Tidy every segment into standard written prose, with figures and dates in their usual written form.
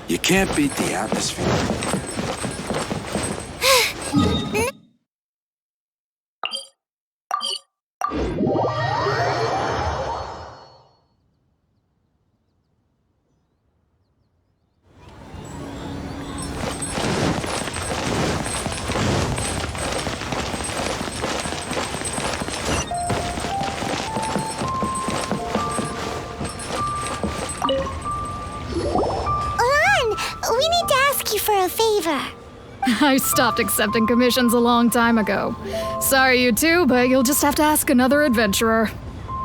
You can't beat the atmosphere. We need to ask you for a favor. I stopped accepting commissions a long time ago. Sorry, you two, but you'll just have to ask another adventurer.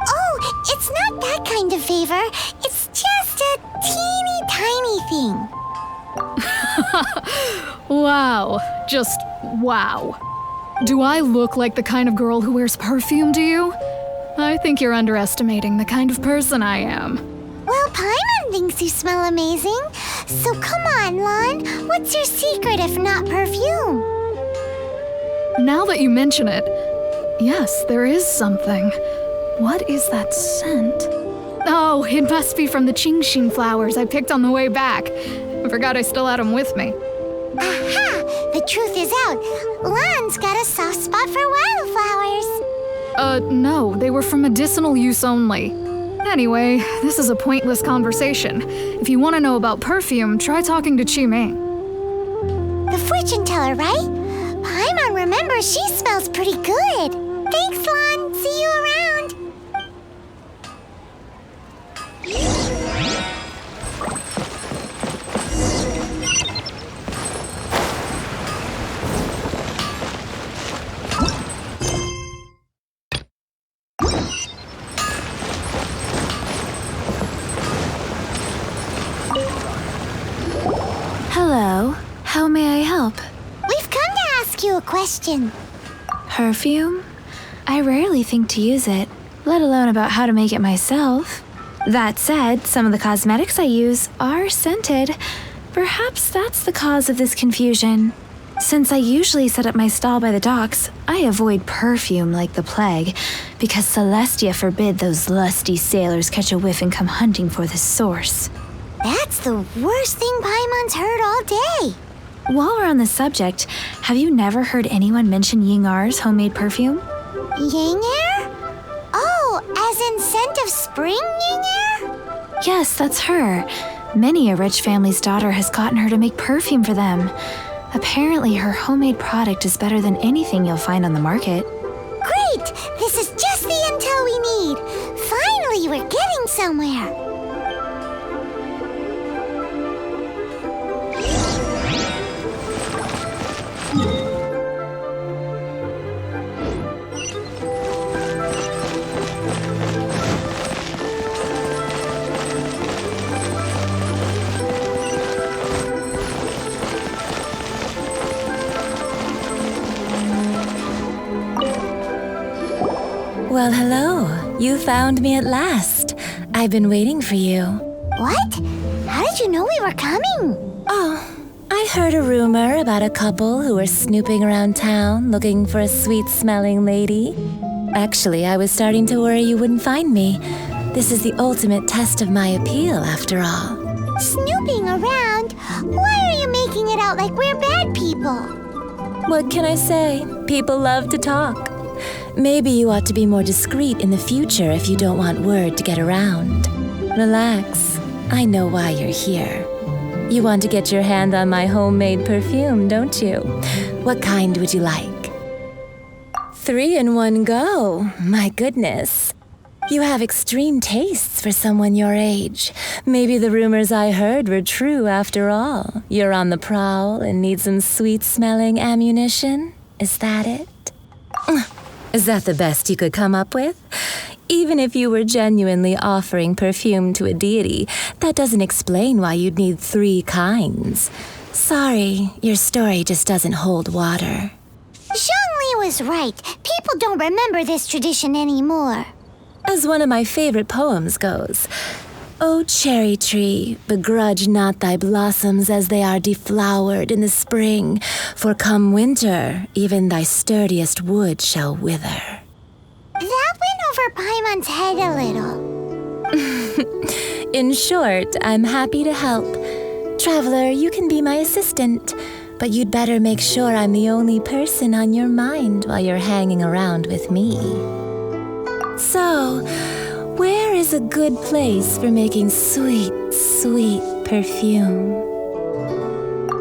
Oh, it's not that kind of favor. It's just a teeny tiny thing. Wow. Just wow. Do I look like the kind of girl who wears perfume to you? I think you're underestimating the kind of person I am. Well, Paimon thinks you smell amazing. So come on, Lon. What's your secret if not perfume? Now that you mention it, yes, there is something. What is that scent? Oh, it must be from the Qingxin flowers I picked on the way back. I forgot I still had them with me. Aha! The truth is out. Lon's got a soft spot for wildflowers. No, they were for medicinal use only. Anyway, this is a pointless conversation. If you want to know about perfume, try talking to Qiming. The fortune teller, right? Paimon remembers she smells pretty good. Thanks, Lon. See you around. Hello, how may I help? We've come to ask you a question. Perfume? I rarely think to use it, let alone about how to make it myself. That said, some of the cosmetics I use are scented. Perhaps that's the cause of this confusion. Since I usually set up my stall by the docks, I avoid perfume like the plague, because Celestia forbid those lusty sailors catch a whiff and come hunting for the source. That's the worst thing Paimon's heard all day. While we're on the subject, have you never heard anyone mention Ying'er's homemade perfume? Ying'er? Oh, as in scent of spring Ying'er? Yes, that's her. Many a rich family's daughter has gotten her to make perfume for them. Apparently, her homemade product is better than anything you'll find on the market. Great! This is just the intel we need. Finally, we're getting somewhere. Well, hello. You found me at last. I've been waiting for you. What? How did you know we were coming? Oh, I heard a rumor about a couple who were snooping around town looking for a sweet-smelling lady. Actually, I was starting to worry you wouldn't find me. This is the ultimate test of my appeal, after all. Snooping around? Why are you making it out like we're bad people? What can I say? People love to talk. Maybe you ought to be more discreet in the future if you don't want word to get around. Relax. I know why you're here. You want to get your hand on my homemade perfume, don't you? What kind would you like? 3 in one go. My goodness. You have extreme tastes for someone your age. Maybe the rumors I heard were true after all. You're on the prowl and need some sweet-smelling ammunition? Is that it? Is that the best you could come up with? Even if you were genuinely offering perfume to a deity, that doesn't explain why you'd need 3 kinds. Sorry, your story just doesn't hold water. Zhongli was right. People don't remember this tradition anymore. As one of my favorite poems goes, "O cherry tree, begrudge not thy blossoms as they are deflowered in the spring, for come winter, even thy sturdiest wood shall wither." That went over Paimon's head a little. In short, I'm happy to help. Traveler, you can be my assistant, but you'd better make sure I'm the only person on your mind while you're hanging around with me. So, where is a good place for making sweet, sweet perfume?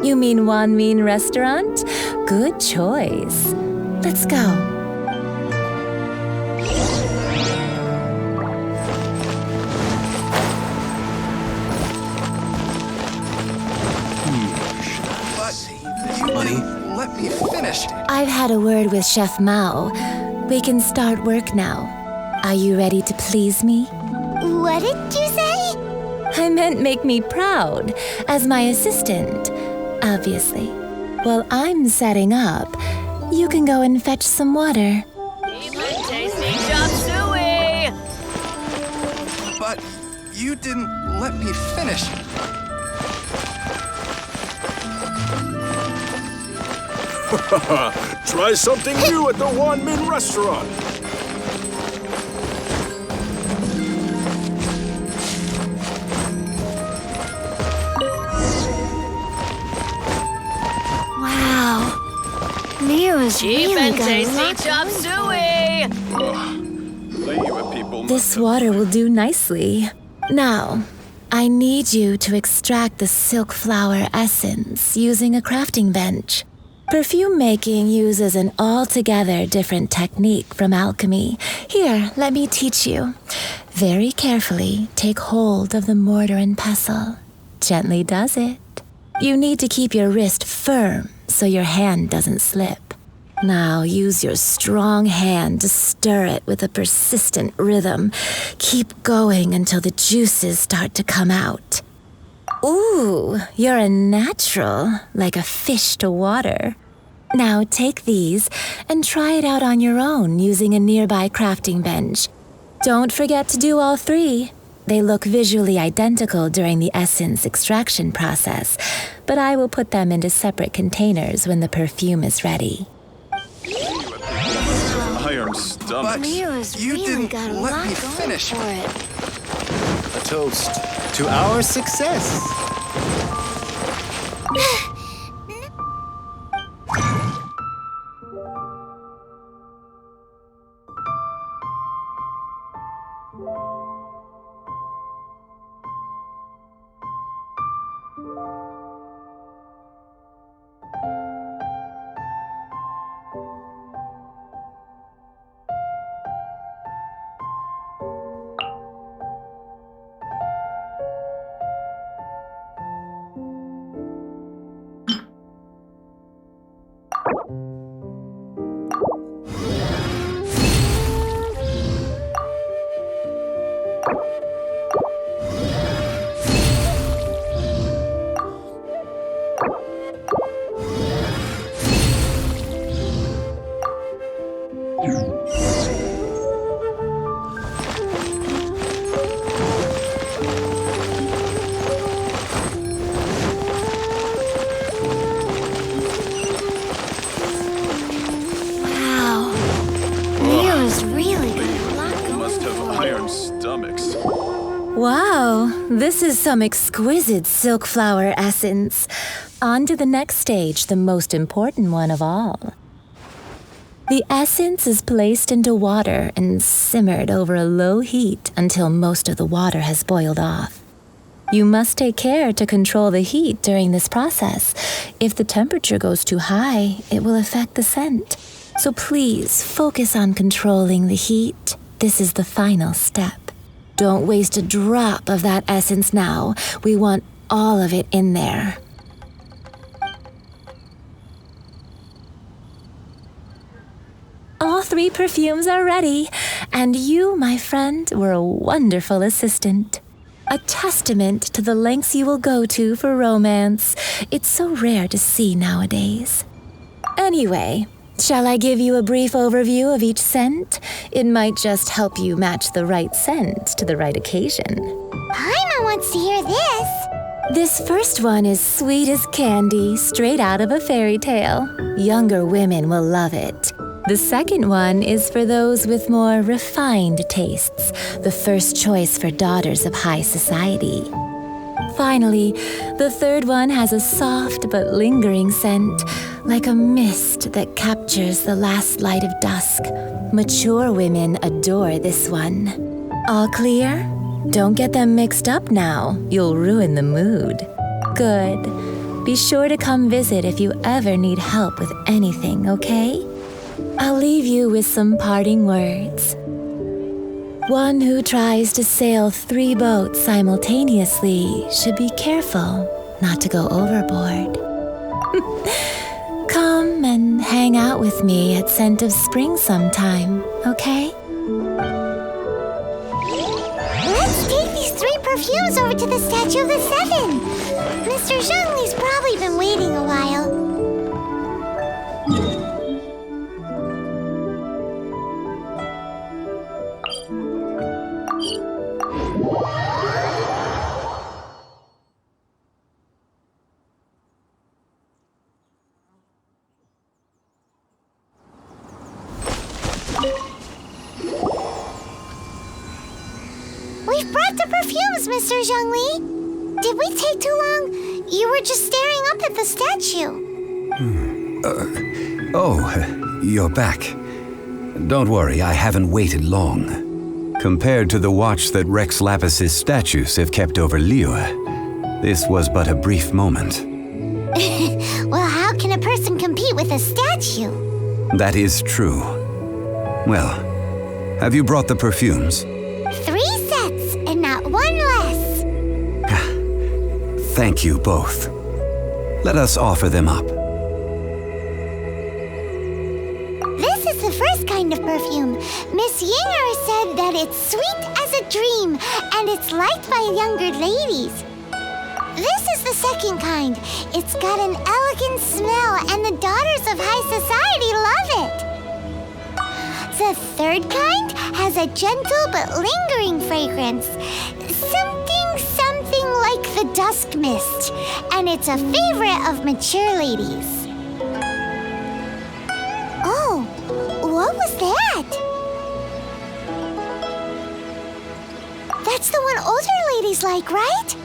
You mean Wanmin Restaurant? Good choice. Let's go. Money, let me finish. I've had a word with Chef Mao. We can start work now. Are you ready to please me? What did you say? I meant make me proud, as my assistant, obviously. While I'm setting up, you can go and fetch some water. Tasty chop suey! But you didn't let me finish. Try something new at the Wanmin Restaurant. Wow. Liyue's Cheap really and got a tasty lot chop going. suey! Liyue people This water will do nicely. Now, I need you to extract the silk flower essence using a crafting bench. Perfume making uses an altogether different technique from alchemy. Here, let me teach you. Very carefully, take hold of the mortar and pestle. Gently does it. You need to keep your wrist firm so your hand doesn't slip. Now use your strong hand to stir it with a persistent rhythm. Keep going until the juices start to come out. Ooh, you're a natural, like a fish to water. Now take these and try it out on your own using a nearby crafting bench. Don't forget to do all three. They look visually identical during the essence extraction process, but I will put them into separate containers when the perfume is ready. iron stomachs. But Liyue's you really didn't got a let lot me going finish. for it. A toast to our success. Wow. Liyue's really got a lot People going must have for it. iron stomachs. Wow, this is some exquisite silk flower essence. On to the next stage, the most important one of all. The essence is placed into water and simmered over a low heat until most of the water has boiled off. You must take care to control the heat during this process. If the temperature goes too high, it will affect the scent. So please focus on controlling the heat. This is the final step. Don't waste a drop of that essence now. We want all of it in there. All three perfumes are ready, and you, my friend, were a wonderful assistant. A testament to the lengths you will go to for romance. It's so rare to see nowadays. Anyway, shall I give you a brief overview of each scent? It might just help you match the right scent to the right occasion. Paimon wants to hear this. This first one is sweet as candy, straight out of a fairy tale. Younger women will love it. The second one is for those with more refined tastes, the first choice for daughters of high society. Finally, the third one has a soft but lingering scent, like a mist that captures the last light of dusk. Mature women adore this one. All clear? Don't get them mixed up now. You'll ruin the mood. Good. Be sure to come visit if you ever need help with anything, okay? I'll leave you with some parting words. One who tries to sail 3 boats simultaneously should be careful not to go overboard. Come and hang out with me at Scent of Spring sometime, okay? Let's take these 3 perfumes over to the Statue of the Seven. Mr. Zhongli's probably been waiting a while. We've brought the perfumes, Mr. Zhongli. Did we take too long? You were just staring up at the statue. Oh, you're back. Don't worry, I haven't waited long. Compared to the watch that Rex Lapis's statues have kept over Liyue, this was but a brief moment. Well, how can a person compete with a statue? That is true. Well, have you brought the perfumes? 3 sets, and not 1 less. Thank you both. Let us offer them up. This is the first kind of perfume. Miss Yinger said that it's sweet as a dream, and it's liked by younger ladies. This is the second kind. It's got an elegant smell, and the daughters of high society love it. The third kind has a gentle but lingering fragrance. Something like the dusk mist, and it's a favorite of mature ladies. Oh, what was that? That's the one older ladies like, right?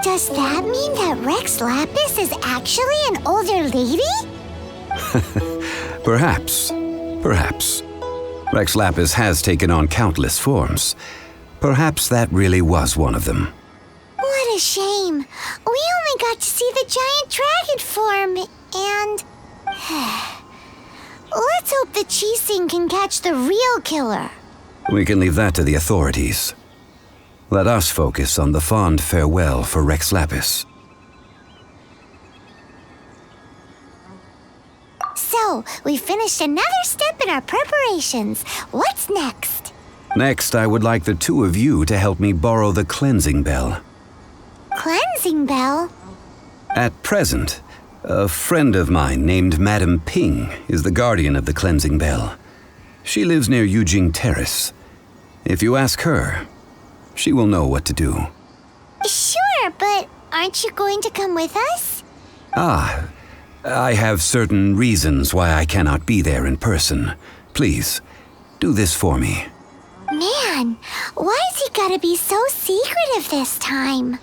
Does that mean that Rex Lapis is actually an older lady? Perhaps. Rex Lapis has taken on countless forms. Perhaps that really was one of them. What a shame. We only got to see the giant dragon form, and... Let's hope the Qixing can catch the real killer. We can leave that to the authorities. Let us focus on the fond farewell for Rex Lapis. So, we finished another step in our preparations. What's next? Next, I would like the 2 of you to help me borrow the cleansing bell. Cleansing bell? At present, a friend of mine named Madame Ping is the guardian of the cleansing bell. She lives near Yujing Terrace. If you ask her, she will know what to do. Sure, but aren't you going to come with us? I have certain reasons why I cannot be there in person. Please, do this for me. Man, why has he gotta be so secretive this time?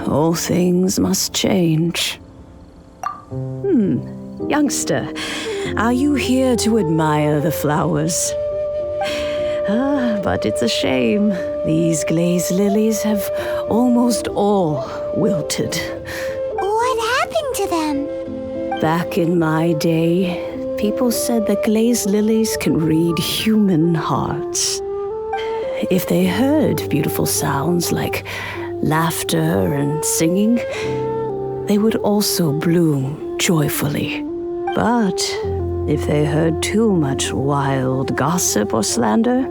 All things must change. Youngster, are you here to admire the flowers? But it's a shame. These glazed lilies have almost all wilted. What happened to them? Back in my day, people said that glazed lilies can read human hearts. If they heard beautiful sounds like laughter and singing, they would also bloom joyfully. But if they heard too much wild gossip or slander,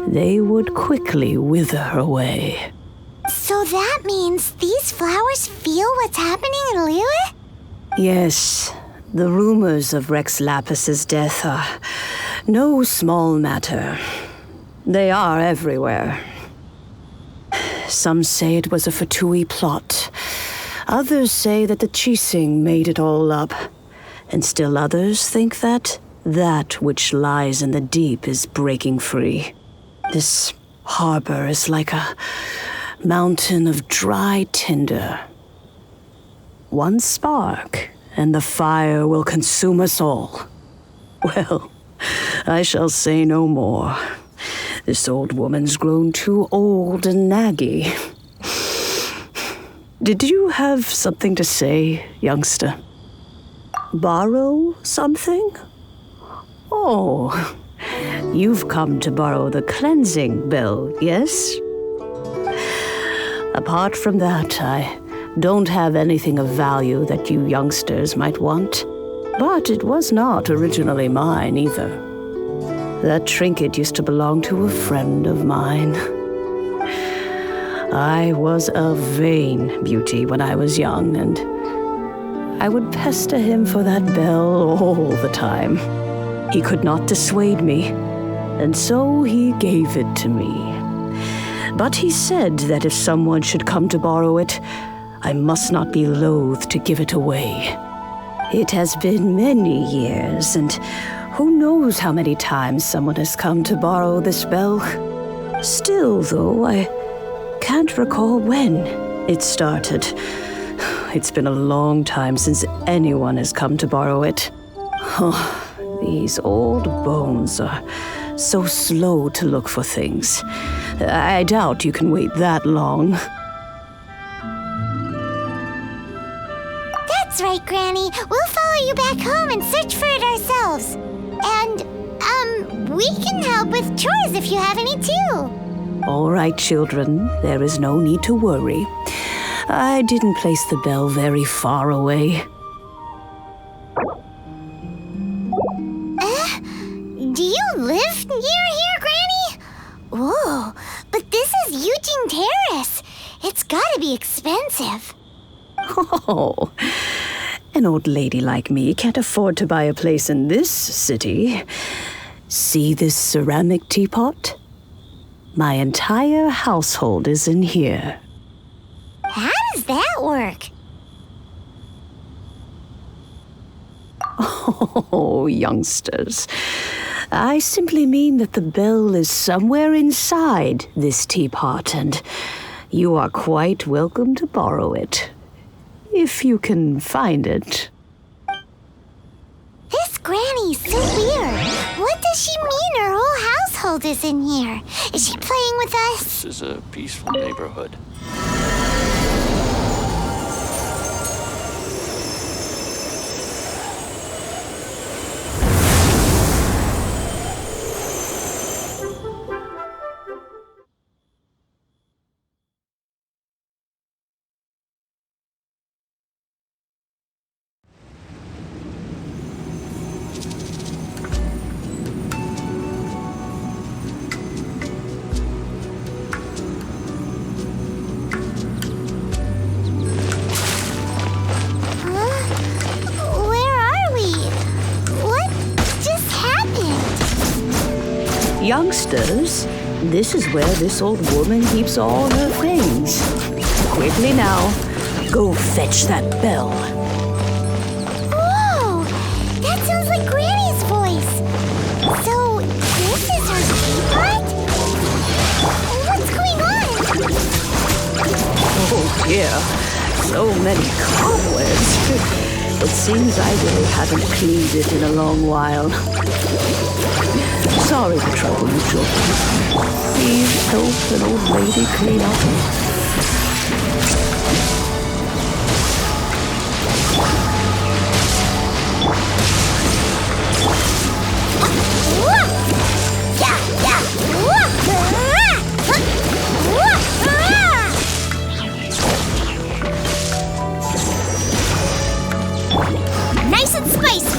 they would quickly wither away. So that means these flowers feel what's happening in Liyue? Yes, the rumors of Rex Lapis's death are no small matter. They are everywhere. Some say it was a Fatui plot. Others say that the Chising made it all up. And still others think that which lies in the deep is breaking free. This harbor is like a mountain of dry tinder. One spark, and the fire will consume us all. Well, I shall say no more. This old woman's grown too old and naggy. Did you have something to say, youngster? Borrow something? Oh, you've come to borrow the cleansing bell, yes? Apart from that, I don't have anything of value that you youngsters might want. But it was not originally mine either. That trinket used to belong to a friend of mine. I was a vain beauty when I was young, and I would pester him for that bell all the time. He could not dissuade me, and so he gave it to me. But he said that if someone should come to borrow it, I must not be loath to give it away. It has been many years, and who knows how many times someone has come to borrow this bell. Still, though, I can't recall when it started. It's been a long time since anyone has come to borrow it. Oh, these old bones are so slow to look for things. I doubt you can wait that long. That's right, Granny. We'll follow you back home and search for it ourselves. And, we can help with chores if you have any too. All right, children. There is no need to worry. I didn't place the bell very far away. Do you live near here, Granny? Whoa, but this is Eugene Terrace. It's gotta be expensive. Oh, an old lady like me can't afford to buy a place in this city. See this ceramic teapot? My entire household is in here. How does that work? Oh, youngsters. I simply mean that the bell is somewhere inside this teapot, and you are quite welcome to borrow it, if you can find it. This Granny's so weird. What does she mean her whole household is in here? Is she playing with us? This is a peaceful neighborhood. Youngsters, this is where this old woman keeps all her things. Quickly now, go fetch that bell. Whoa! That sounds like Granny's voice. So, this is her teapot? What's going on? Oh dear, so many cobwebs. It seems I really haven't cleaned it in a long while. Sorry to trouble you, children. Please help an old lady clean up. Nice and spicy.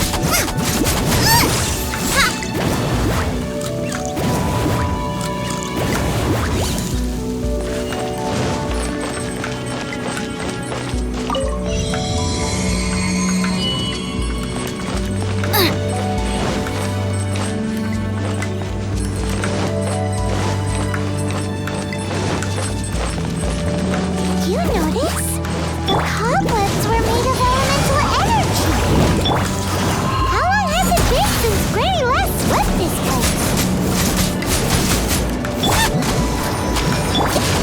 You notice? The cobwebs were made of elemental energy. How long has it been since Granny last swept this place?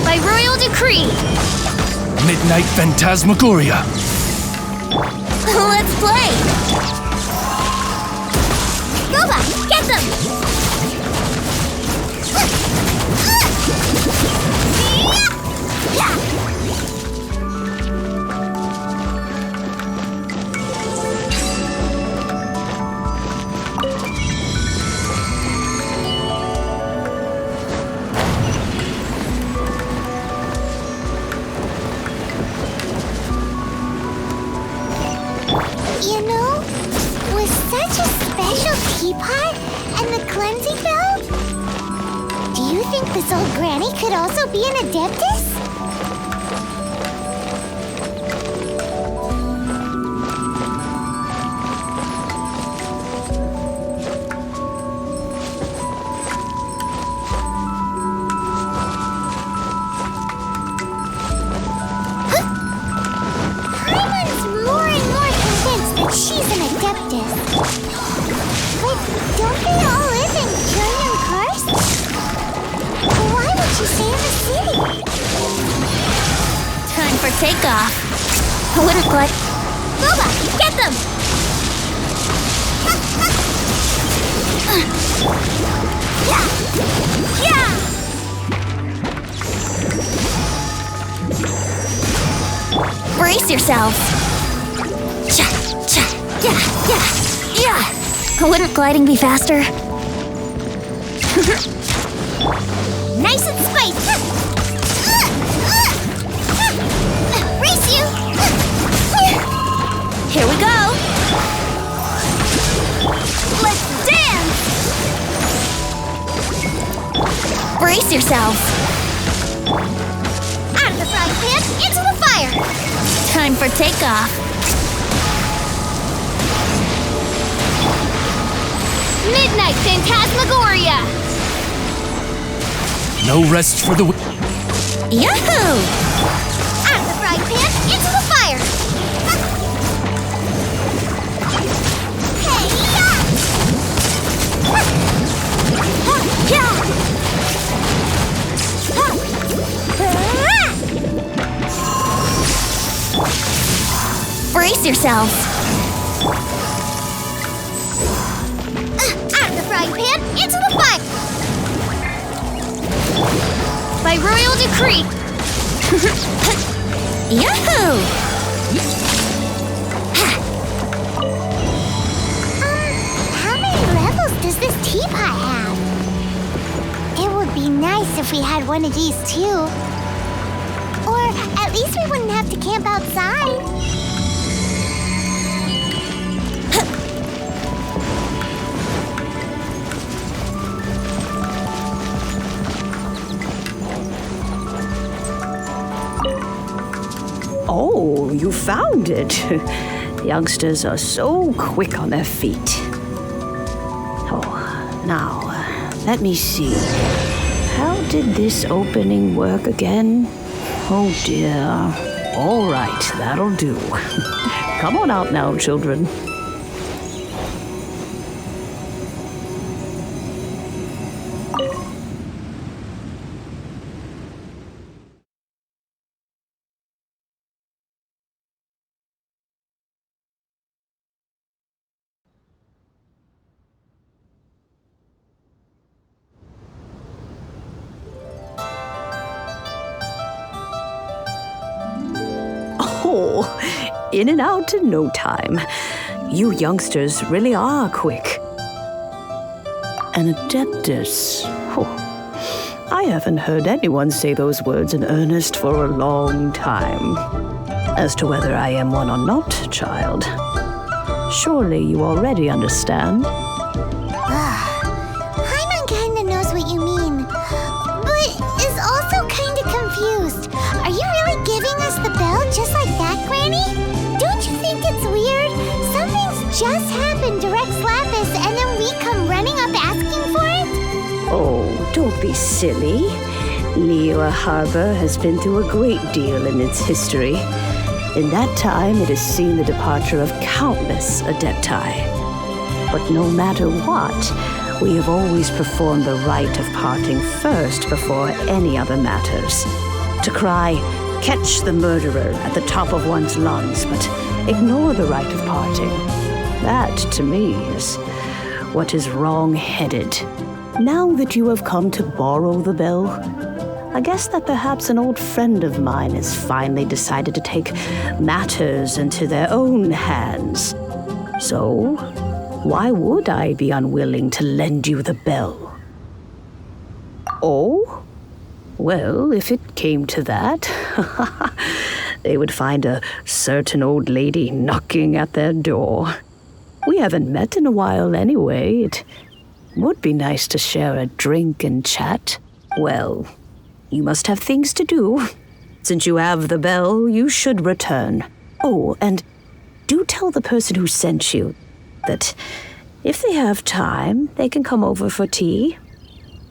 By royal decree. Midnight Phantasmagoria. Let's play! Boba, get them! You know, with such a special teapot and the cleansing bell, do you think this old granny could also be an adeptus? Paimon's more and more convinced that she's an adeptus. But don't they all live in Trillium Karst? Why would she stay in the city? Time for takeoff. I wouldn't quite. Boba, get them! Yeah! Brace yourselves! Cha, cha, yeah, yeah, yeah! Wouldn't gliding be faster? Nice and spicy! Race you! Here we go! Let's dance! Brace yourselves! Out of the frying pan, into the fire! Time for takeoff. Midnight Phantasmagoria. No rest for the Yahoo! Out of the frying pan, into the fire! Hey, yeah! Brace yourselves! Out of the frying pan, into the fire! By royal decree. Yahoo! How many levels does this teapot have? It would be nice if we had one of these too. Or at least we wouldn't have to camp outside. Oh, you found it. Youngsters are so quick on their feet. Oh, now, let me see. How did this opening work again? Oh dear. All right, that'll do. Come on out now, children. Oh, in and out in no time. You youngsters really are quick. An adeptus. Oh, I haven't heard anyone say those words in earnest for a long time. As to whether I am one or not, child, surely you already understand. Paimon kinda knows what you mean, but is also kinda confused. Are you really giving us the bell just like that, Granny? Don't you think it's weird? Something's just happened to Rex Lapis and then we come running up asking for it? Oh, don't be silly. Liyue Harbour has been through a great deal in its history. In that time, it has seen the departure of countless adepti. But no matter what, we have always performed the rite of parting first before any other matters. To cry, "Catch the murderer," at the top of one's lungs, but ignore the rite of parting. That, to me, is what is wrong-headed. Now that you have come to borrow the bell, I guess that perhaps an old friend of mine has finally decided to take matters into their own hands. So, why would I be unwilling to lend you the bell? Oh? Well, if it came to that, they would find a certain old lady knocking at their door. We haven't met in a while anyway. It would be nice to share a drink and chat. Well, you must have things to do. Since you have the bell, you should return. Oh, and do tell the person who sent you that if they have time, they can come over for tea.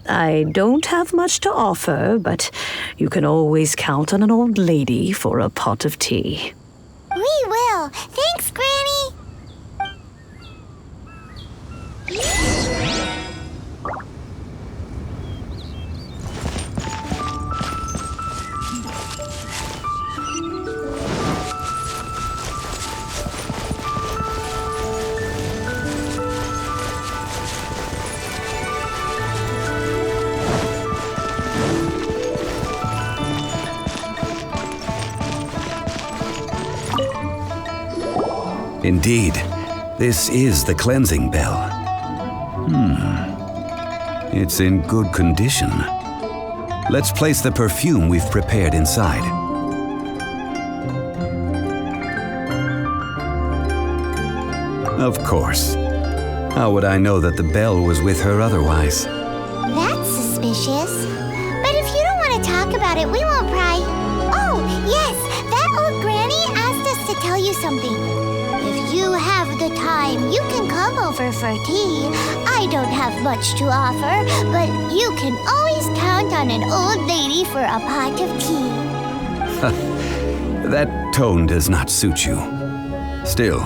I don't have much to offer, but you can always count on an old lady for a pot of tea. We will. Thanks, Granny. Indeed, this is the cleansing bell. It's in good condition. Let's place the perfume we've prepared inside. Of course. How would I know that the bell was with her otherwise? That's suspicious. But if you don't want to talk about it, we won't pry. Oh, yes, that old granny asked us to tell you something. If you have the time, you can come over for tea. I don't have much to offer, but you can always count on an old lady for a pot of tea. That tone does not suit you. Still,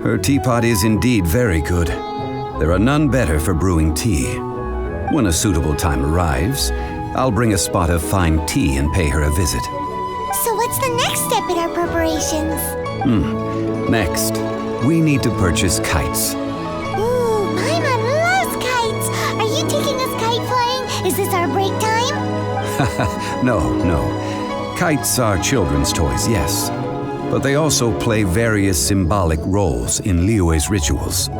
her teapot is indeed very good. There are none better for brewing tea. When a suitable time arrives, I'll bring a spot of fine tea and pay her a visit. So what's the next step in our preparations? Next, we need to purchase kites. Ooh, Paimon loves kites! Are you taking us kite flying? Is this our break time? No. Kites are children's toys, yes. But they also play various symbolic roles in Liyue's rituals.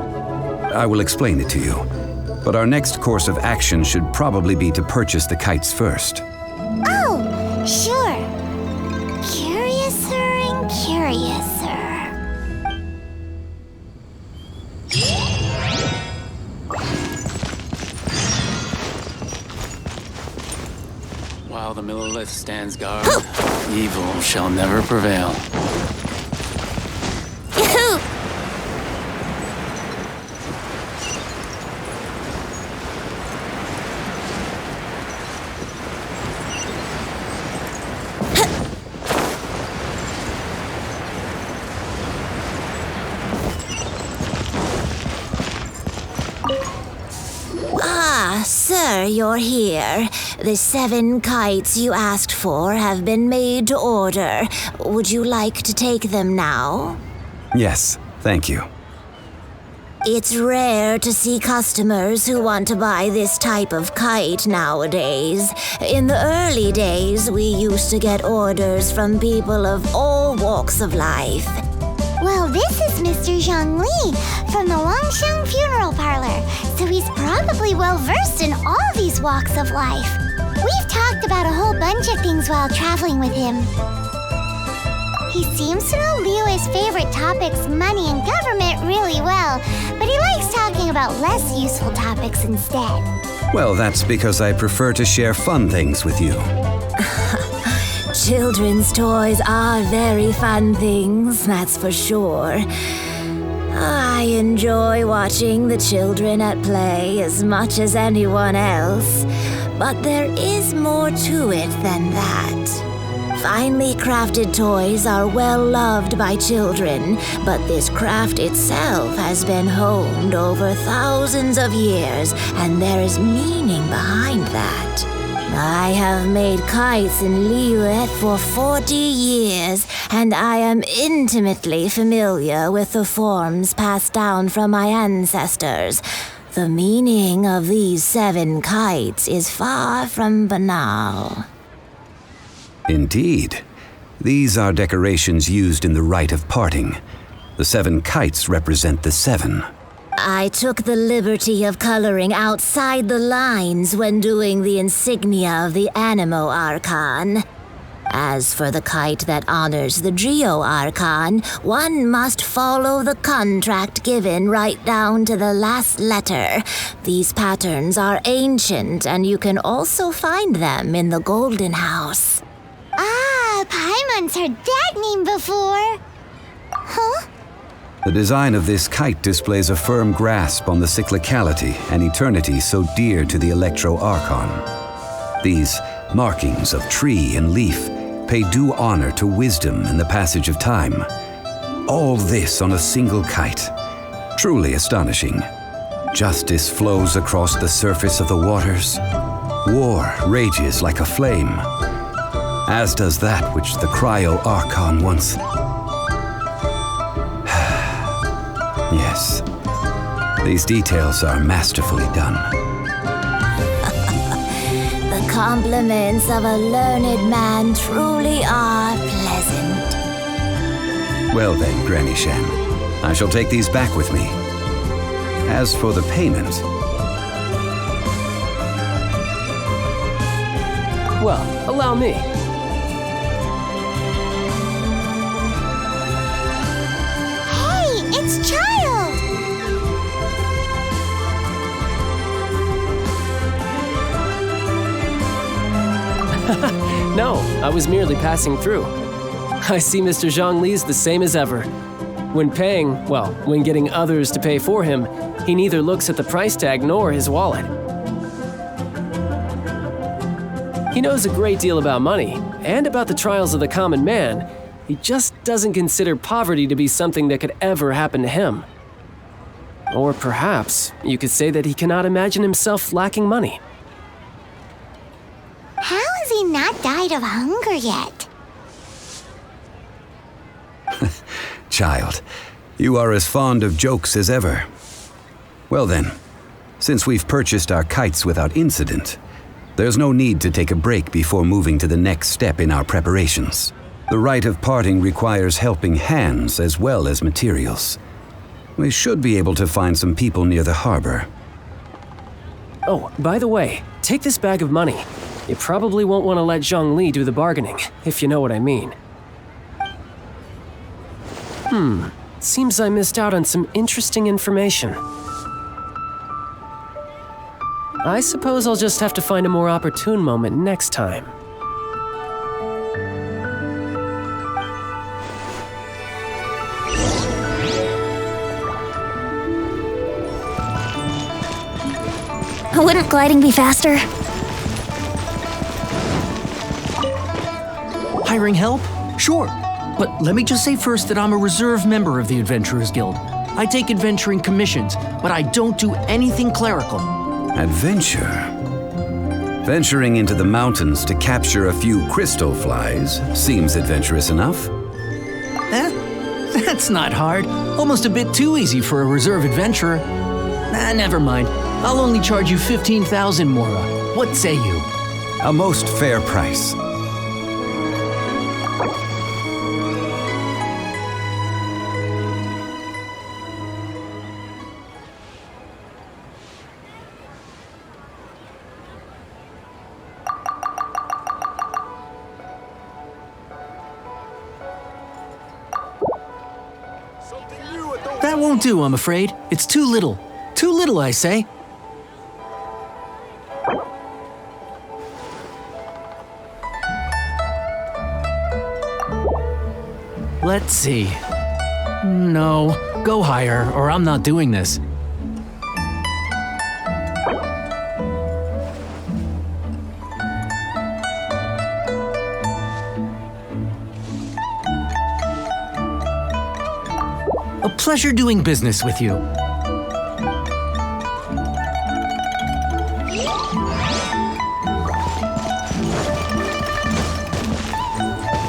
I will explain it to you. But our next course of action should probably be to purchase the kites first. Oh, sure. Curiouser and curiouser. While the Millilith stands guard, evil shall never prevail. Ah, sir, you're here. The 7 kites you asked for have been made to order. Would you like to take them now? Yes, thank you. It's rare to see customers who want to buy this type of kite nowadays. In the early days, we used to get orders from people of all walks of life. Well, this is Mr. Zhongli from the Wangxiang Funeral Parlor, so he's probably well-versed in all these walks of life. We've talked about a whole bunch of things while traveling with him. He seems to know Liyue's favorite topics, money and government, really well, but he likes talking about less useful topics instead. Well, that's because I prefer to share fun things with you. Children's toys are very fun things, that's for sure. I enjoy watching the children at play as much as anyone else, but there is more to it than that. Finely crafted toys are well loved by children, but this craft itself has been honed over thousands of years, and there is meaning behind that. I have made kites in Liyue for 40 years, and I am intimately familiar with the forms passed down from my ancestors. The meaning of these 7 kites is far from banal. Indeed. These are decorations used in the rite of parting. The 7 kites represent the 7. I took the liberty of coloring outside the lines when doing the insignia of the Animo Archon. As for the kite that honors the Geo Archon, one must follow the contract given right down to the last letter. These patterns are ancient, and you can also find them in the Golden House. Ah, Paimon's heard that name before. Huh? The design of this kite displays a firm grasp on the cyclicality and eternity so dear to the Electro Archon. These markings of tree and leaf pay due honor to wisdom and the passage of time. All this on a single kite. Truly astonishing. Justice flows across the surface of the waters. War rages like a flame, as does that which the Cryo Archon once... Yes, these details are masterfully done. The compliments of a learned man truly are pleasant. Well then, Granny Shan, I shall take these back with me. As for the payment... Well, allow me. It's Child! No, I was merely passing through. I see Mr. Zhongli's the same as ever. When paying, well, when getting others to pay for him, he neither looks at the price tag nor his wallet. He knows a great deal about money and about the trials of the common man. He just doesn't consider poverty to be something that could ever happen to him. Or perhaps you could say that he cannot imagine himself lacking money. How has he not died of hunger yet? Child, you are as fond of jokes as ever. Well then, since we've purchased our kites without incident, there's no need to take a break before moving to the next step in our preparations. The rite of parting requires helping hands as well as materials. We should be able to find some people near the harbor. Oh, by the way, take this bag of money. You probably won't want to let Zhongli do the bargaining, if you know what I mean. Seems I missed out on some interesting information. I suppose I'll just have to find a more opportune moment next time. Wouldn't gliding be faster? Hiring help? Sure. But let me just say first that I'm a reserve member of the Adventurers Guild. I take adventuring commissions, but I don't do anything clerical. Adventure? Venturing into the mountains to capture a few crystal flies seems adventurous enough. Eh? That's not hard. Almost a bit too easy for a reserve adventurer. Never mind. I'll only charge you 15,000 Mora. What say you? A most fair price. That won't do, I'm afraid. It's too little. Too little, I say. Let's see. No, go higher, or I'm not doing this. A pleasure doing business with you.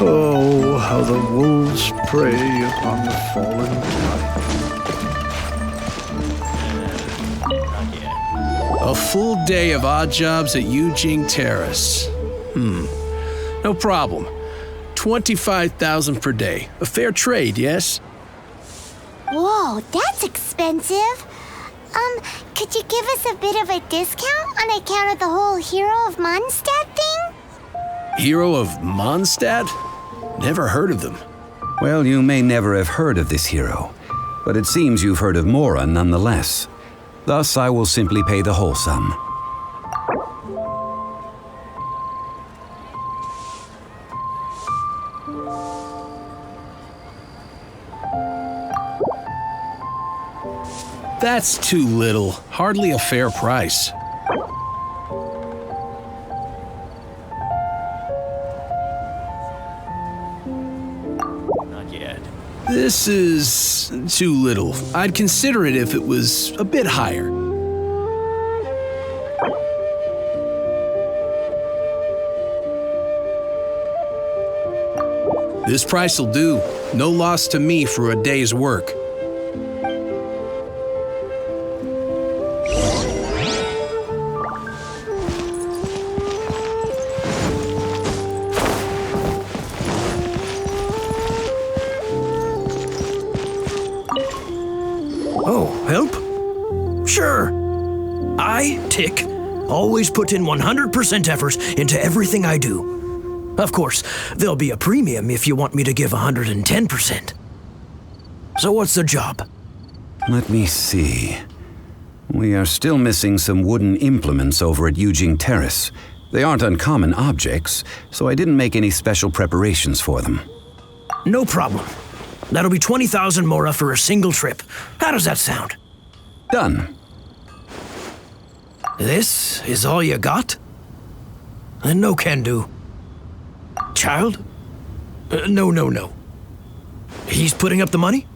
Oh, how the wolves prey upon the fallen knight. A full day of odd jobs at Yujing Terrace. No problem. 25,000 per day. A fair trade, yes? Whoa, that's expensive. Could you give us a bit of a discount on account of the whole Hero of Mondstadt thing? Hero of Mondstadt? Never heard of them. Well, you may never have heard of this hero, but it seems you've heard of Mora nonetheless. Thus, I will simply pay the whole sum. That's too little. Hardly a fair price. Not yet. This is too little. I'd consider it if it was a bit higher. This price'll do. No loss to me for a day's work. Tick. Always put in 100% effort into everything I do. Of course, there'll be a premium if you want me to give 110%. So what's the job? Let me see. We are still missing some wooden implements over at Yujing Terrace. They aren't uncommon objects, so I didn't make any special preparations for them. No problem. That'll be 20,000 Mora for a single trip. How does that sound? Done. This is all you got? Then no can do. Child? No. He's putting up the money?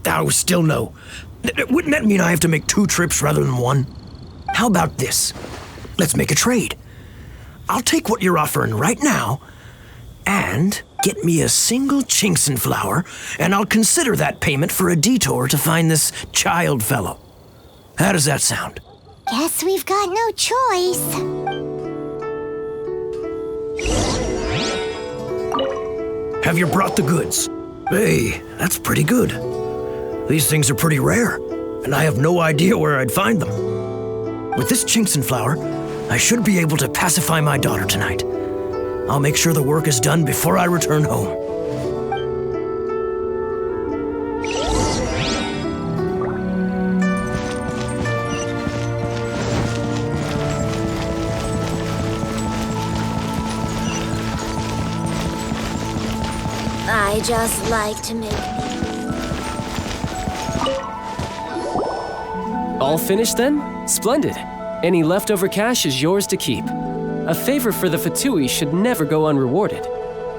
Oh, still no. Wouldn't that mean I have to make 2 trips rather than 1? How about this? Let's make a trade. I'll take what you're offering right now and get me a single Genshin flower, and I'll consider that payment for a detour to find this child fellow. How does that sound? Guess we've got no choice. Have you brought the goods? Hey, that's pretty good. These things are pretty rare, and I have no idea where I'd find them. With this Genshin flower, I should be able to pacify my daughter tonight. I'll make sure the work is done before I return home. I just like to make... All finished then? Splendid. Any leftover cash is yours to keep. A favor for the Fatui should never go unrewarded.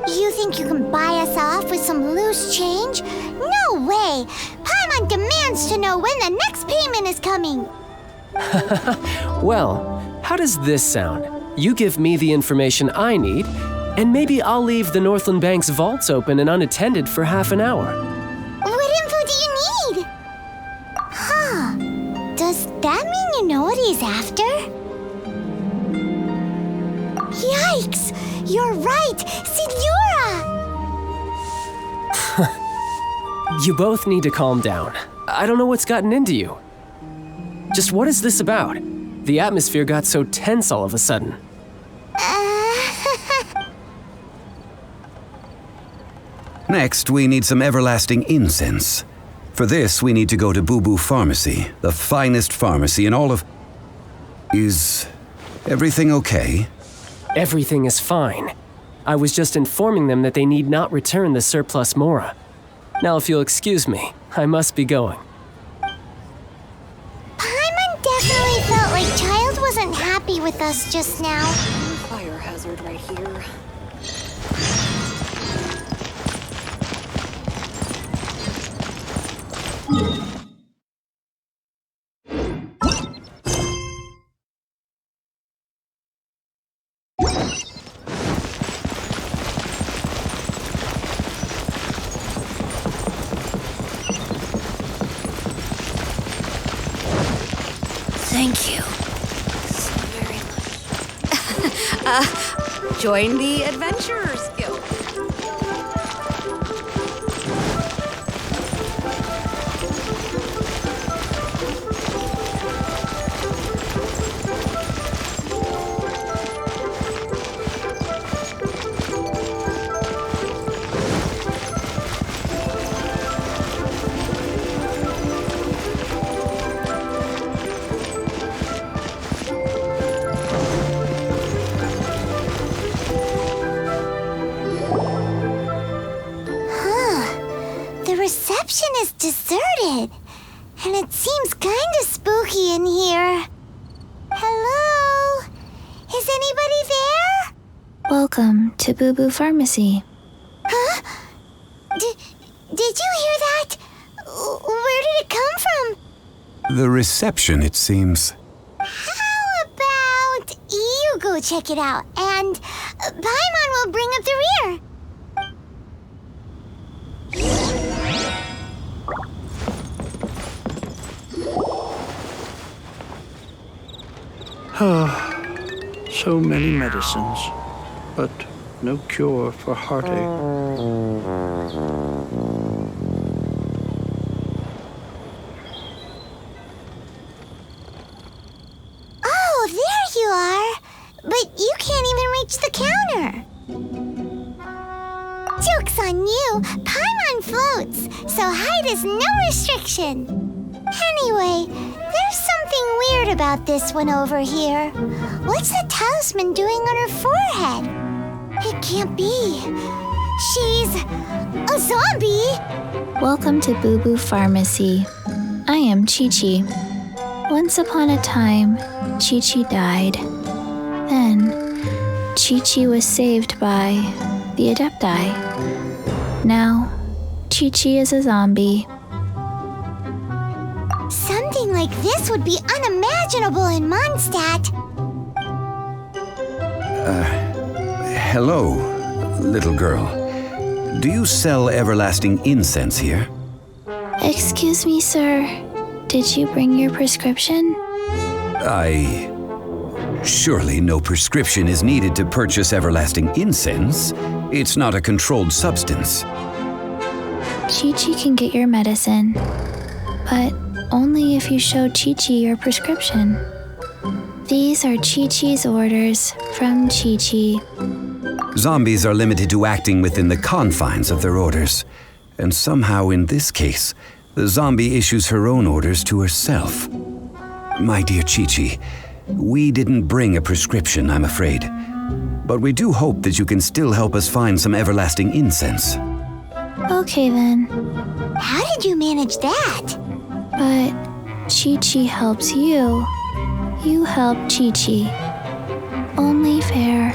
You think you can buy us off with some loose change? No way! Paimon demands to know when the next payment is coming. Well, how does this sound? You give me the information I need, and maybe I'll leave the Northland Bank's vaults open and unattended for half an hour. he's after? Yikes! You're right! Signora! You both need to calm down. I don't know what's gotten into you. Just what is this about? The atmosphere got so tense all of a sudden. Next, we need some everlasting incense. For this, we need to go to Boo Boo Pharmacy, the finest pharmacy in all of... Is everything okay? Everything is fine. I was just informing them that they need not return the surplus Mora. Now, if you'll excuse me, I must be going. Paimon definitely felt like Child wasn't happy with us just now. Fire hazard right here. Thank you so very much. Join the Adventurers Guild. reception is deserted, and it seems kind of spooky in here. Hello? Is anybody there? Welcome to Boo Boo Pharmacy. Huh? Did you hear that? Where did it come from? The reception, it seems. How about you go check it out, and Paimon will bring up the rear. So many medicines, but no cure for heartache. Oh, there you are. But you can't even reach the counter. Joke's on you. Paimon floats, so height is no restriction. Anyway, there's something weird about this one over here. What's the talisman doing on her forehead? It can't be. She's a zombie. Welcome to Boo Boo Pharmacy. I am Chi-Chi. Once upon a time, Chi-Chi died. Then, Chi-Chi was saved by the Adepti. Now, Chi-Chi is a zombie. Something like this would be unimaginable in Mondstadt. Hello, little girl. Do you sell everlasting incense here? Excuse me, sir. Did you bring your prescription? Surely no prescription is needed to purchase everlasting incense. It's not a controlled substance. Chi-Chi can get your medicine, but only if you show Chi-Chi your prescription. These are Chi-Chi's orders from Chi-Chi. Zombies are limited to acting within the confines of their orders. And somehow in this case, the zombie issues her own orders to herself. My dear Chi-Chi, we didn't bring a prescription, I'm afraid. But we do hope that you can still help us find some everlasting incense. Okay then. How did you manage that? But Chi-Chi helps you. You help Chi-Chi. Only fair.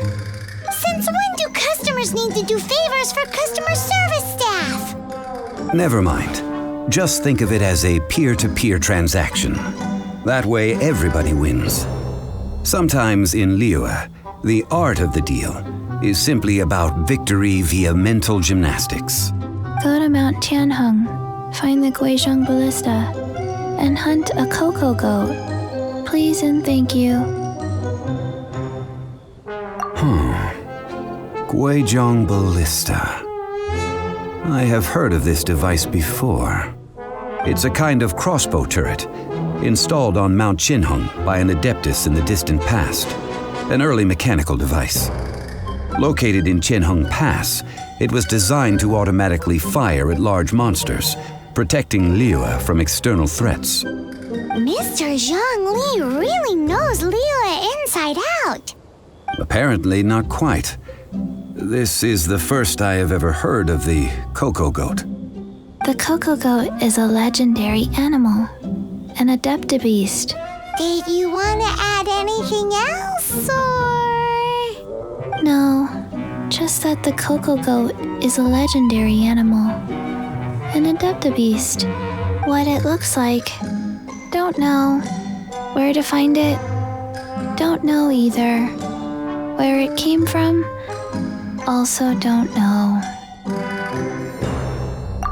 Since when do customers need to do favors for customer service staff? Never mind. Just think of it as a peer-to-peer transaction. That way everybody wins. Sometimes in Liyue, the art of the deal is simply about victory via mental gymnastics. Go to Mount Tianheng, find the Guizhong Ballista, and hunt a cocoa goat. Please and thank you. Guizhong Ballista. I have heard of this device before. It's a kind of crossbow turret, installed on Mount Jinheng by an adeptus in the distant past, an early mechanical device. Located in Jinheng Pass, it was designed to automatically fire at large monsters, protecting Liyue from external threats. Mr. Zhang Li really knows Liyue inside out. Apparently not quite. This is the first I have ever heard of the Coco Goat. The Coco Goat is a legendary animal, an adeptabeast. Did you want to add anything else, or...? No, just that the Coco Goat is a legendary animal, an adeptabeast. What it looks like, don't know. Where to find it, don't know either. Where it came from, also don't know.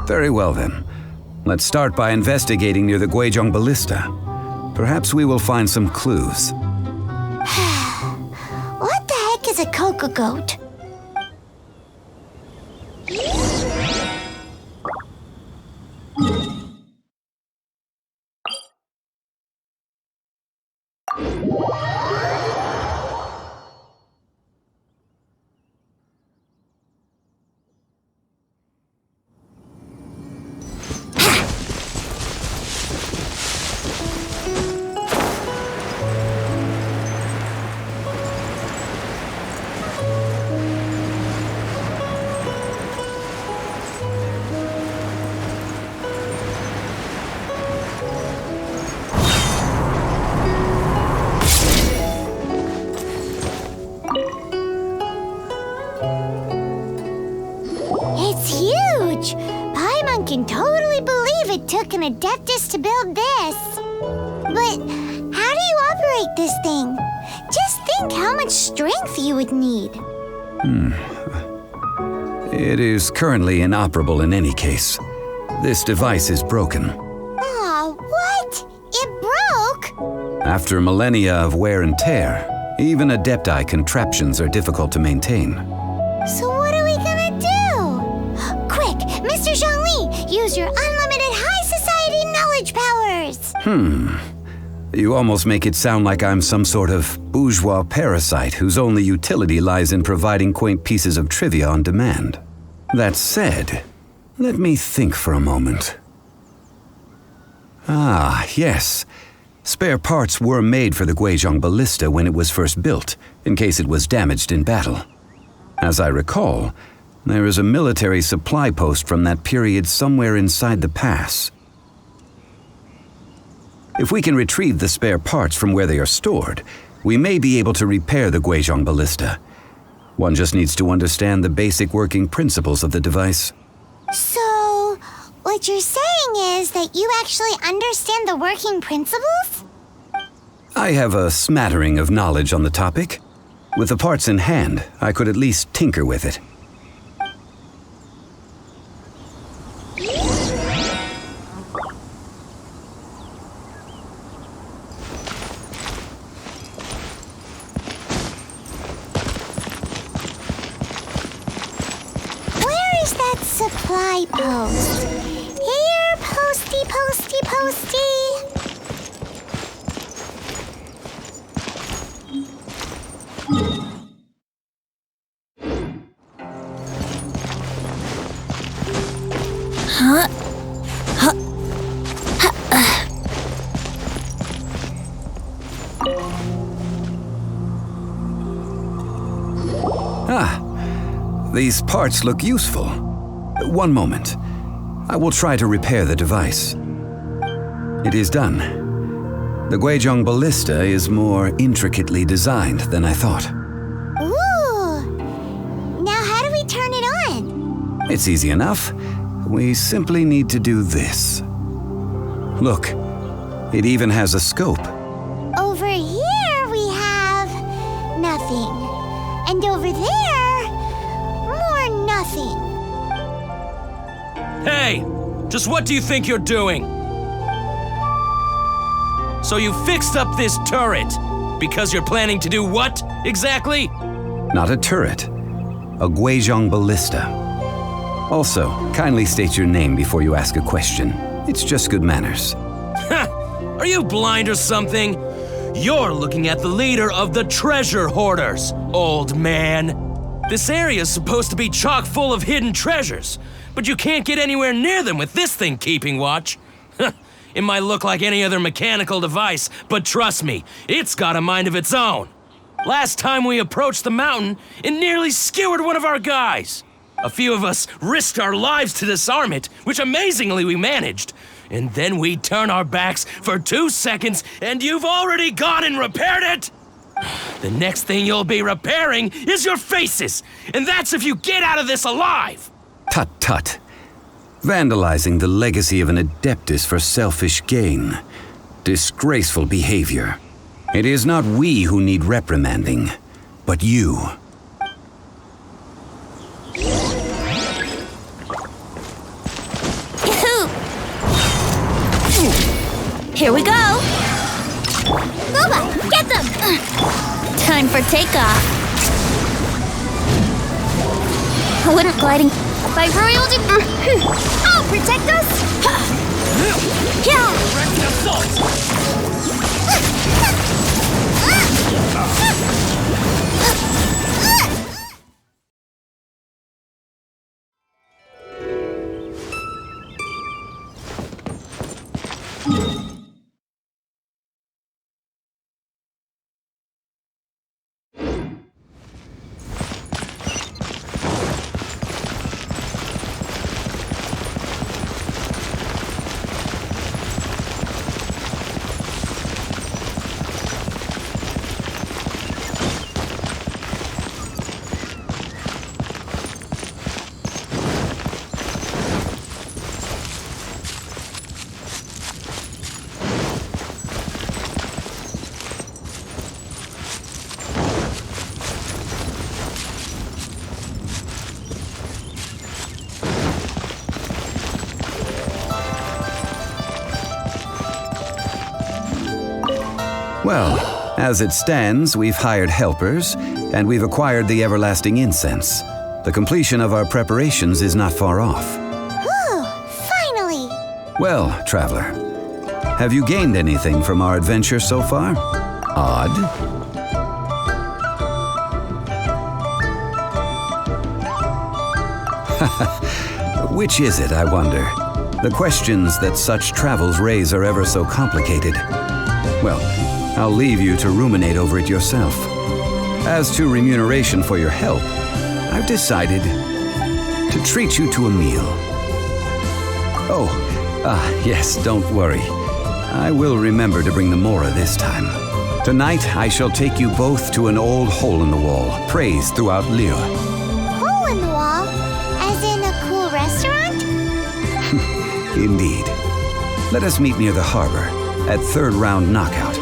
Very well then. Let's start by investigating near the Guizhong Ballista. Perhaps we will find some clues. What the heck is a Coco Goat? It's huge! Paimon can totally believe it took an adeptus to build this. But how do you operate this thing? Just think how much strength you would need. It is currently inoperable in any case. This device is broken. Aw, what? It broke? After millennia of wear and tear, even adepti contraptions are difficult to maintain. So what are we gonna do? Quick, Mr. Zhangli, use your unlimited high society knowledge powers! You almost make it sound like I'm some sort of bourgeois parasite whose only utility lies in providing quaint pieces of trivia on demand. That said, let me think for a moment. Ah, yes. Spare parts were made for the Guizhong Ballista when it was first built, in case it was damaged in battle. As I recall, there is a military supply post from that period somewhere inside the pass. If we can retrieve the spare parts from where they are stored, we may be able to repair the Guizhong Ballista. One just needs to understand the basic working principles of the device. So, what you're saying is that you actually understand the working principles? I have a smattering of knowledge on the topic. With the parts in hand, I could at least tinker with it. Where is that supply post? Here, posty, posty, posty. Huh? These parts look useful. One moment. I will try to repair the device. It is done. The Guizhong Ballista is more intricately designed than I thought. Ooh! Now how do we turn it on? It's easy enough. We simply need to do this. Look, it even has a scope. Over here we have nothing. And over there, more nothing. Hey! Just what do you think you're doing? So you fixed up this turret because you're planning to do what exactly? Not a turret, a Guizhong ballista. Also, kindly state your name before you ask a question. It's just good manners. Are you blind or something? You're looking at the leader of the treasure hoarders, old man. This area's supposed to be chock full of hidden treasures, but you can't get anywhere near them with this thing keeping watch. It might look like any other mechanical device, but trust me, it's got a mind of its own. Last time we approached the mountain, it nearly skewered one of our guys. A few of us risked our lives to disarm it, which amazingly we managed. And then we turn our backs for 2 seconds, and you've already gone and repaired it? The next thing you'll be repairing is your faces, and that's if you get out of this alive! Tut tut. Vandalizing the legacy of an adeptus for selfish gain. Disgraceful behavior. It is not we who need reprimanding, but you. Here we go! Booba, get them! Time for takeoff. Wouldn't gliding by royalty... Oh, protect us! Well, as it stands, we've hired helpers, and we've acquired the everlasting incense. The completion of our preparations is not far off. Whew, finally! Well, traveler, have you gained anything from our adventure so far? Odd? Which is it, I wonder? The questions that such travels raise are ever so complicated. Well, I'll leave you to ruminate over it yourself. As to remuneration for your help, I've decided to treat you to a meal. Oh, yes, don't worry. I will remember to bring the Mora this time. Tonight, I shall take you both to an old hole-in-the-wall, praised throughout Liyue. Hole-in-the-wall? As in a cool restaurant? Indeed. Let us meet near the harbor, at third round knockout.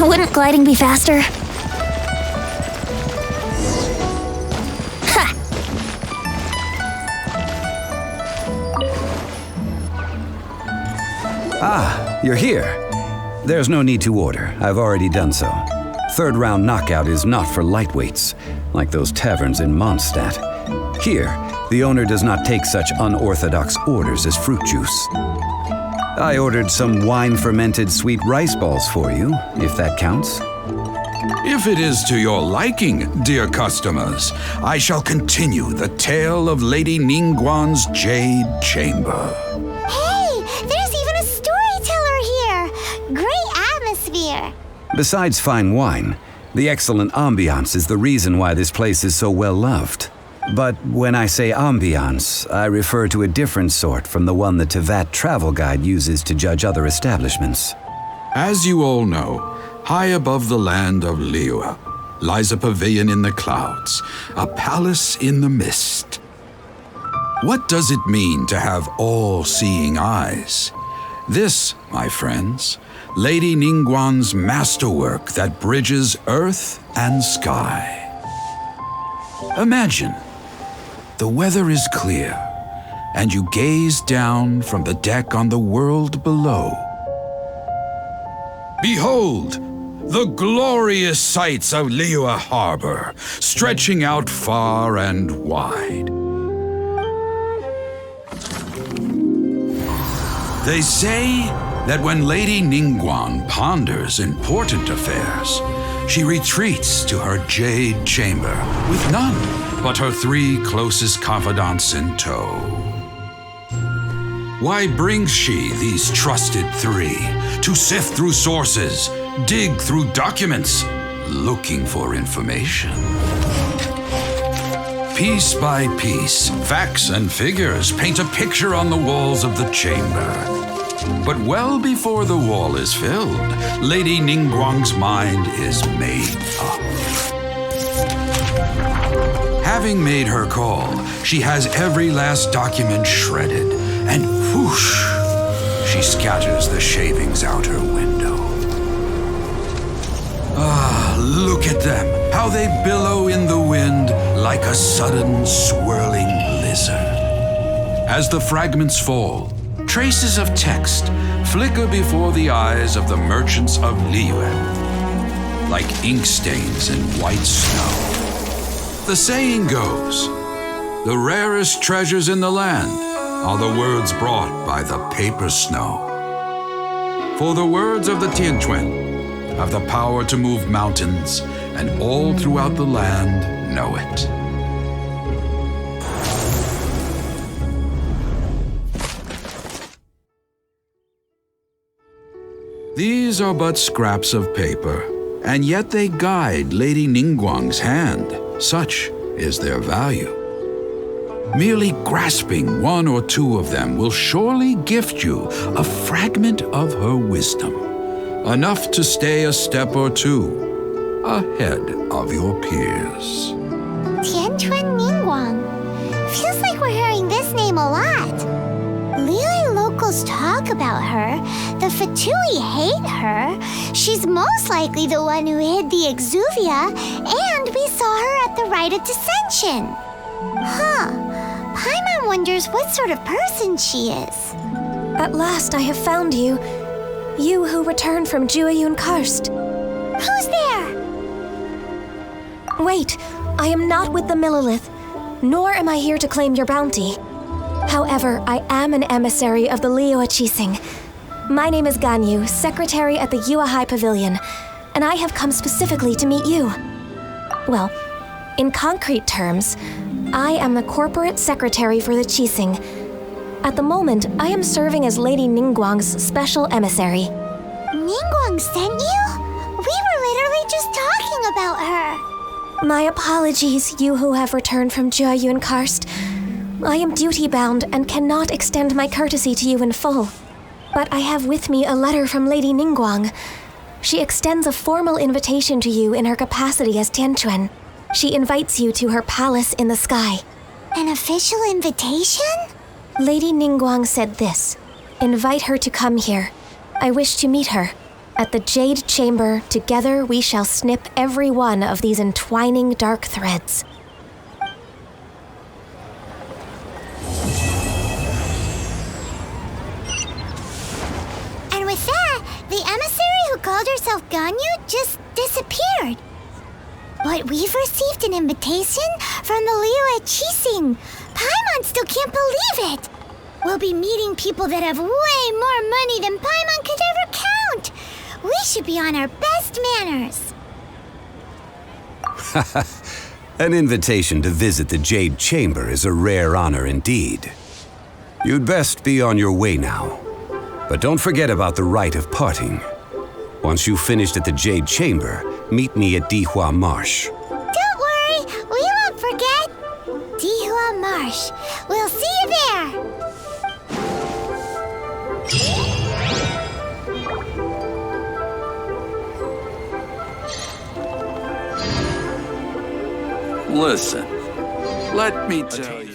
Wouldn't gliding be faster? Ha! Ah, you're here. There's no need to order. I've already done so. Third round knockout is not for lightweights, like those taverns in Mondstadt. Here, the owner does not take such unorthodox orders as fruit juice. I ordered some wine-fermented sweet rice balls for you, if that counts. If it is to your liking, dear customers, I shall continue the tale of Lady Ningguang's Jade Chamber. Hey, there's even a storyteller here! Great atmosphere! Besides fine wine, the excellent ambiance is the reason why this place is so well loved. But when I say ambiance, I refer to a different sort from the one the Tevat travel guide uses to judge other establishments. As you all know, high above the land of Liyue lies a pavilion in the clouds, a palace in the mist. What does it mean to have all-seeing eyes? This, my friends, Lady Ningguang's masterwork that bridges earth and sky. Imagine, the weather is clear, and you gaze down from the deck on the world below. Behold, the glorious sights of Liyue Harbour, stretching out far and wide. They say that when Lady Ningguang ponders important affairs, she retreats to her jade chamber with none but her 3 closest confidants in tow. Why brings she these trusted 3 to sift through sources, dig through documents, looking for information? Piece by piece, facts and figures paint a picture on the walls of the chamber. But well before the wall is filled, Lady Ningguang's mind is made up. Having made her call, she has every last document shredded, and whoosh, she scatters the shavings out her window. Ah, look at them, how they billow in the wind like a sudden swirling blizzard. As the fragments fall, traces of text flicker before the eyes of the merchants of Liyue, like ink stains in white snow. The saying goes, the rarest treasures in the land are the words brought by the paper snow. For the words of the Tianquan have the power to move mountains, and all throughout the land know it. These are but scraps of paper, and yet they guide Lady Ningguang's hand. Such is their value. Merely grasping 1 or 2 of them will surely gift you a fragment of her wisdom, enough to stay a step or 2 ahead of your peers. Tianquan Ningguang. Feels like we're hearing this name a lot. Liyue locals talk about her. The Fatui hate her. She's most likely the one who hid the exuvia, and we saw her at the rite of dissension. Huh. Paimon wonders what sort of person she is. At last I have found you. You who returned from Jueyun Karst. Who's there? Wait, I am not with the Millilith, nor am I here to claim your bounty. However, I am an emissary of the Liyue Qixing. My name is Ganyu, secretary at the Yuehai Pavilion, and I have come specifically to meet you. Well, in concrete terms, I am the corporate secretary for the Qixing. At the moment, I am serving as Lady Ningguang's special emissary. Ningguang sent you? We were literally just talking about her. My apologies, you who have returned from Jueyun Karst. I am duty-bound and cannot extend my courtesy to you in full. But I have with me a letter from Lady Ningguang. She extends a formal invitation to you in her capacity as Tianquan. She invites you to her palace in the sky. An official invitation? Lady Ningguang said this. Invite her to come here. I wish to meet her. At the Jade Chamber, together we shall snip every one of these entwining dark threads. And with that, the emissary who called herself Ganyu just disappeared. But we've received an invitation from the Liyue. Paimon still can't believe it. We'll be meeting people that have way more money than Paimon could ever count. We should be on our best manners. An invitation to visit the Jade Chamber is a rare honor indeed. You'd best be on your way now. But don't forget about the rite of parting. Once you've finished at the Jade Chamber, meet me at Dihua Marsh. Don't worry, we won't forget. Dihua Marsh. We'll see you there. Listen, let me tell you.